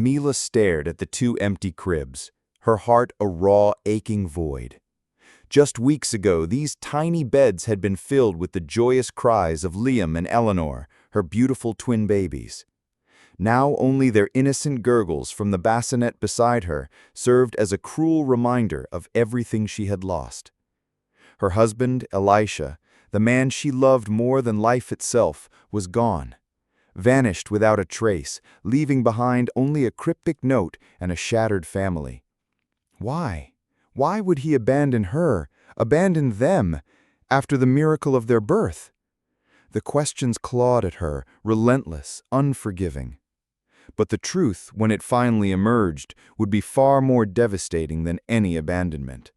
Mila stared at the two empty cribs, her heart a raw, aching void. Just weeks ago, these tiny beds had been filled with the joyous cries of Liam and Eleanor, her beautiful twin babies. Now only their innocent gurgles from the bassinet beside her served as a cruel reminder of everything she had lost. Her husband, Elisha, the man she loved more than life itself, was gone, vanished without a trace, leaving behind only a cryptic note and a shattered family. Why? Why would he abandon her, abandon them, after the miracle of their birth? The questions clawed at her, relentless, unforgiving. But the truth, when it finally emerged, would be far more devastating than any abandonment.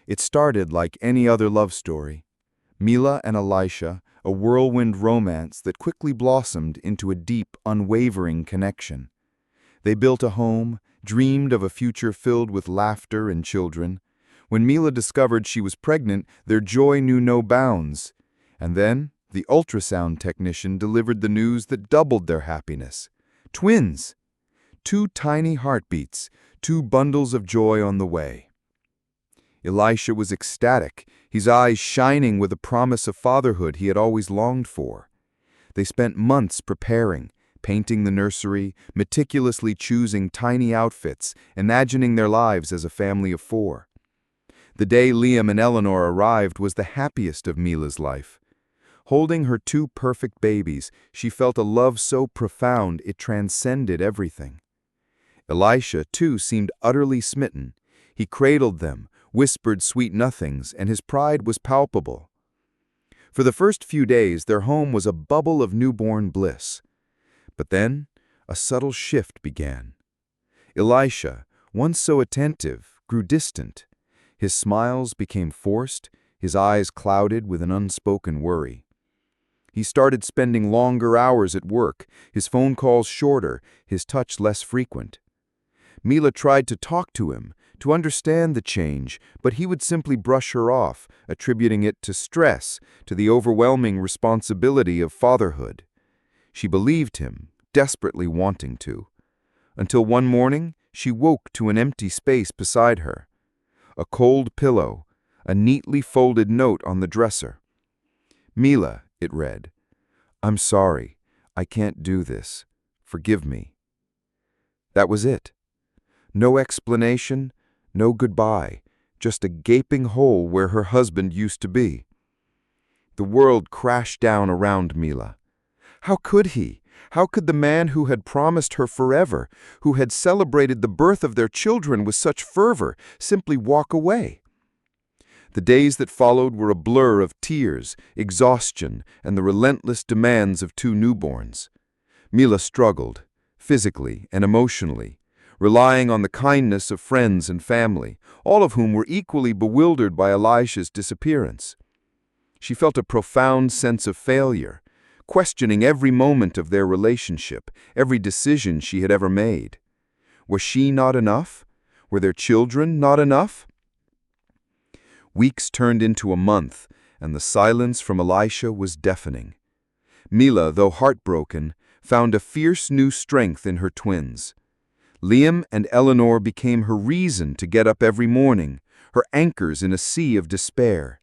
It started like any other love story. Mila and Elisha, a whirlwind romance that quickly blossomed into a deep, unwavering connection. They built a home, dreamed of a future filled with laughter and children. When Mila discovered she was pregnant, their joy knew no bounds. And then, the ultrasound technician delivered the news that doubled their happiness. Twins! 2 tiny heartbeats, 2 bundles of joy on the way. Elisha was ecstatic, his eyes shining with a promise of fatherhood he had always longed for. They spent months preparing, painting the nursery, meticulously choosing tiny outfits, imagining their lives as a family of 4. The day Liam and Eleanor arrived was the happiest of Mila's life. Holding her 2 perfect babies, she felt a love so profound it transcended everything. Elisha, too, seemed utterly smitten. He cradled them, whispered sweet nothings, and his pride was palpable. For the first few days, their home was a bubble of newborn bliss. But then, a subtle shift began. Elisha, once so attentive, grew distant. His smiles became forced, his eyes clouded with an unspoken worry. He started spending longer hours at work, his phone calls shorter, his touch less frequent. Mila tried to talk to him, to understand the change, but he would simply brush her off, attributing it to stress, to the overwhelming responsibility of fatherhood. She believed him, desperately wanting to. Until one morning, she woke to an empty space beside her. A cold pillow, a neatly folded note on the dresser. Mila, it read, "I'm sorry. I can't do this. Forgive me." That was it. No explanation, no goodbye, just a gaping hole where her husband used to be. The world crashed down around Mila. How could he? How could the man who had promised her forever, who had celebrated the birth of their children with such fervor, simply walk away? The days that followed were a blur of tears, exhaustion, and the relentless demands of 2 newborns. Mila struggled, physically and emotionally, relying on the kindness of friends and family, all of whom were equally bewildered by Elisha's disappearance. She felt a profound sense of failure, questioning every moment of their relationship, every decision she had ever made. Was she not enough? Were their children not enough? Weeks turned into a month, and the silence from Elisha was deafening. Mila, though heartbroken, found a fierce new strength in her twins. Liam and Eleanor became her reason to get up every morning, her anchors in a sea of despair.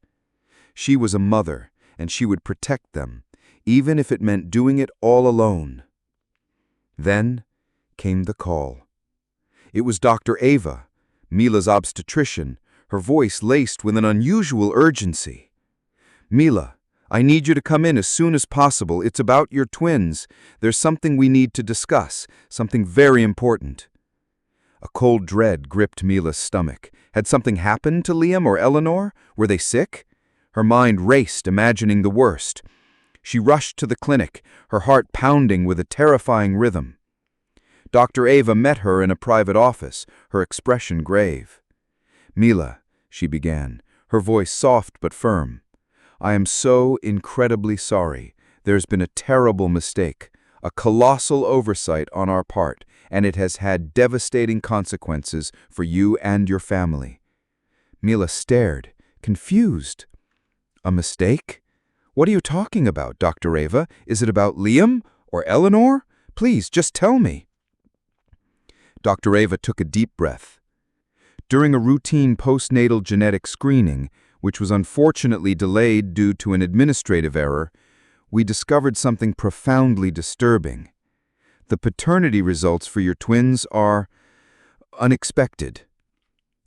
She was a mother, and she would protect them, even if it meant doing it all alone. Then came the call. It was Dr. Ava, Mila's obstetrician, her voice laced with an unusual urgency. "Mila, I need you to come in as soon as possible. It's about your twins. There's something we need to discuss, something very important." A cold dread gripped Mila's stomach. Had something happened to Liam or Eleanor? Were they sick? Her mind raced, imagining the worst. She rushed to the clinic, her heart pounding with a terrifying rhythm. Dr. Ava met her in a private office, her expression grave. "Mila," she began, her voice soft but firm, "I am so incredibly sorry. There's been a terrible mistake, a colossal oversight on our part, and it has had devastating consequences for you and your family." Mila stared, confused. "A mistake? What are you talking about, Dr. Ava? Is it about Liam or Eleanor? Please, just tell me." Dr. Ava took a deep breath. During a routine postnatal genetic screening, which was unfortunately delayed due to an administrative error, we discovered something profoundly disturbing. The paternity results for your twins are unexpected.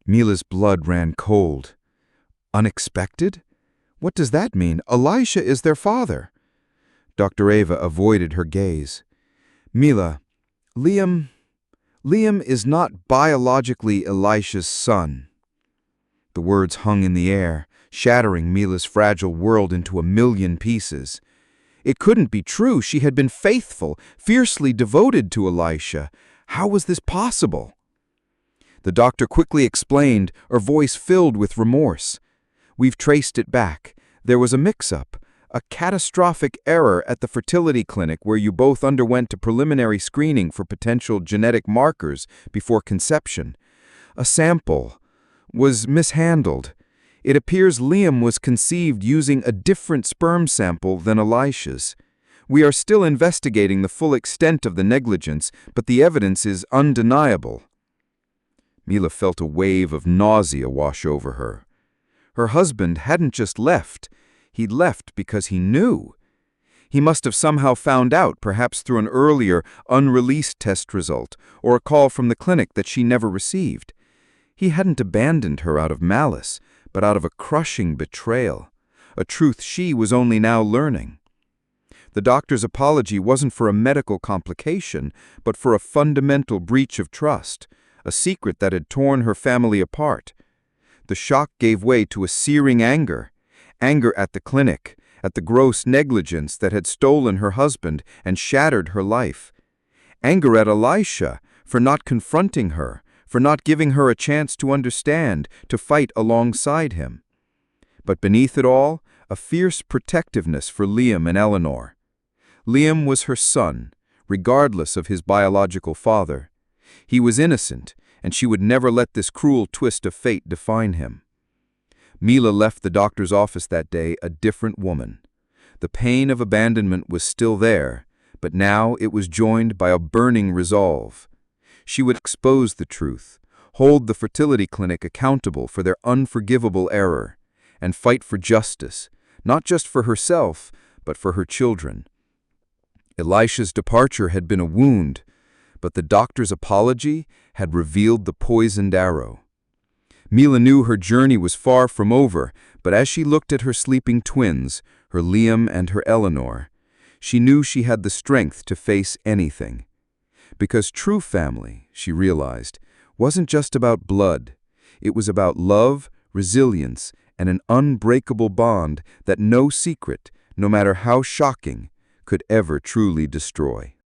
Mila's blood ran cold. Unexpected? What does that mean? Elisha is their father. Dr. Ava avoided her gaze. Mila, Liam is not biologically Elisha's son. The words hung in the air, shattering Mila's fragile world into a million pieces. It couldn't be true. She had been faithful, fiercely devoted to Elisha. How was this possible? The doctor quickly explained, her voice filled with remorse. We've traced it back. There was a mix-up, a catastrophic error at the fertility clinic where you both underwent a preliminary screening for potential genetic markers before conception. A sample was mishandled. It appears Liam was conceived using a different sperm sample than Elisha's. We are still investigating the full extent of the negligence, but the evidence is undeniable. Mila felt a wave of nausea wash over her. Her husband hadn't just left. He'd left because he knew. He must have somehow found out, perhaps through an earlier, unreleased test result, or a call from the clinic that she never received. He hadn't abandoned her out of malice, but out of a crushing betrayal, a truth she was only now learning. The doctor's apology wasn't for a medical complication, but for a fundamental breach of trust, a secret that had torn her family apart. The shock gave way to a searing anger at the clinic, at the gross negligence that had stolen her husband and shattered her life. Anger at Elisha for not confronting her, for not giving her a chance to understand, to fight alongside him. But beneath it all, a fierce protectiveness for Liam and Eleanor. Liam was her son, regardless of his biological father. He was innocent, and she would never let this cruel twist of fate define him. Mila left the doctor's office that day a different woman. The pain of abandonment was still there, but now it was joined by a burning resolve. She would expose the truth, hold the fertility clinic accountable for their unforgivable error, and fight for justice, not just for herself, but for her children. Elisha's departure had been a wound, but the doctor's apology had revealed the poisoned arrow. Mila knew her journey was far from over, but as she looked at her sleeping twins, her Liam and her Eleanor, she knew she had the strength to face anything. Because true family, she realized, wasn't just about blood. It was about love, resilience, and an unbreakable bond that no secret, no matter how shocking, could ever truly destroy.